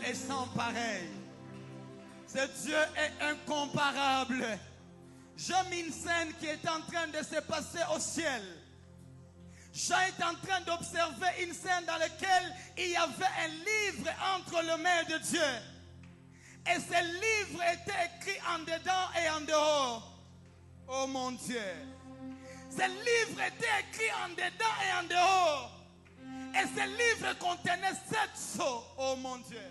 est sans pareil. Ce Dieu est incomparable. J'aime une scène qui est en train de se passer au ciel. Jean est en train d'observer une scène dans laquelle il y avait un livre entre les mains de Dieu. Et ce livre était écrit en dedans et en dehors. Oh mon Dieu. Ce livre était écrit en dedans et en dehors. Et ce livre contenait 7 sceaux. Oh mon Dieu.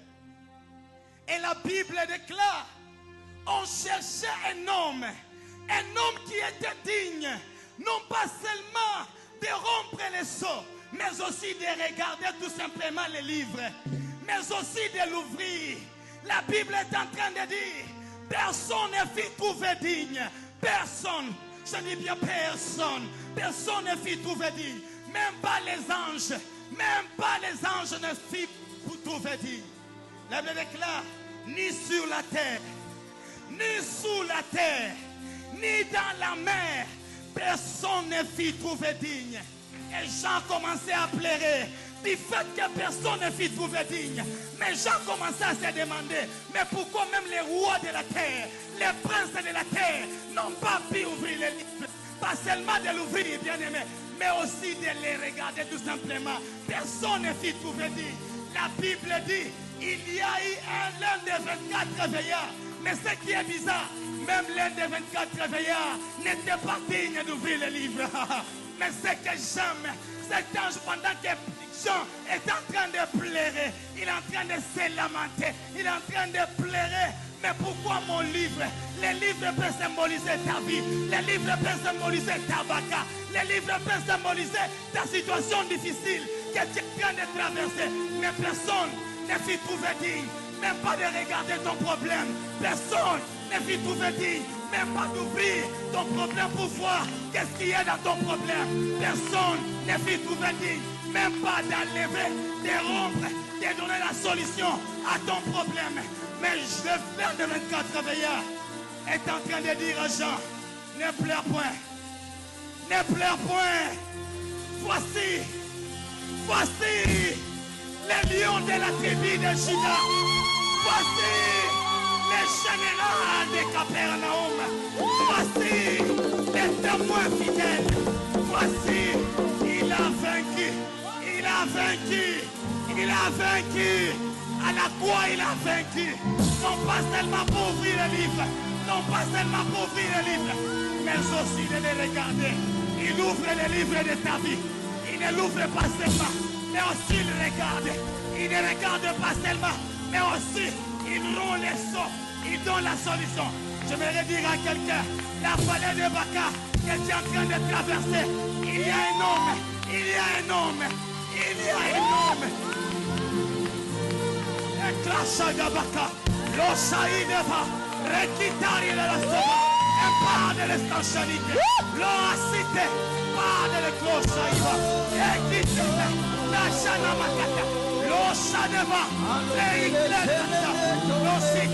Et la Bible déclare, on cherchait un homme qui était digne, non pas seulement de rompre les sceaux, mais aussi de regarder tout simplement les livres, mais aussi de l'ouvrir. La Bible est en train de dire, personne ne fut trouvé digne. Personne, je dis bien personne. Personne ne fut trouvé digne. Même pas les anges. Même pas les anges ne furent trouvés dignes. La Bible déclare, ni sur la terre, ni sous la terre, ni dans la mer, personne ne fut trouvé digne. Et Jean commençait à pleurer du fait que personne ne fut trouvé digne. Mais Jean commençait à se demander, mais pourquoi même les rois de la terre, les princes de la terre n'ont pas pu ouvrir les livres? Pas seulement de l'ouvrir, bien aimé, mais aussi de les regarder tout simplement. Personne ne fut trouvé digne. La Bible dit, il y a eu l'un des 24 veillards. Mais ce qui est bizarre, même l'un des 24 veillards n'était pas digne d'ouvrir le livre. Mais ce que j'aime, cet ange, pendant que Jean est en train de pleurer, il est en train de se lamenter, il est en train de pleurer. Mais pourquoi mon livre? Les livres peuvent symboliser ta vie, les livres peuvent symboliser ta vaca, les livres peuvent symboliser ta situation difficile que tu es en train de traverser. Mais personne ne fut trouvé digne, même pas de regarder ton problème. Personne ne fut trouvé digne, même pas d'ouvrir ton problème pour voir qu'est-ce qu'il y a dans ton problème. Personne ne fut trouvé digne, même pas d'enlever, de rompre, de donner la solution à ton problème. Mais le frère de 24 veillards est en train de dire à Jean, ne pleure point, ne pleure point. Voici les lions de la tribu de Juda. Voici les généraux de Capernaum. Voici les témoins fidèles. Voici, il a vaincu, il a vaincu, il a vaincu. À la croix, il a vaincu. Non pas seulement pour ouvrir le livre, non pas seulement pour ouvrir le livre, mais aussi de les regarder. Il ouvre le livre de ta vie. Il ne l'ouvre pas seulement, mais aussi il regarde. Il ne regarde pas seulement, mais aussi il rompt les sceaux. Il donne la solution. Je vais dire à quelqu'un, la vallée de Baca que tu es en train de traverser, il y a un homme, il y a un homme, il y a un homme. Clasha Gabaka, lo Saïdeva, Rekitari la Soba, et pas de l'estanchalité, lo Asite, pas de l'Eclosaïva, et qui la Chana Makata, lo Sadeva, le Iglesias, lo Cité.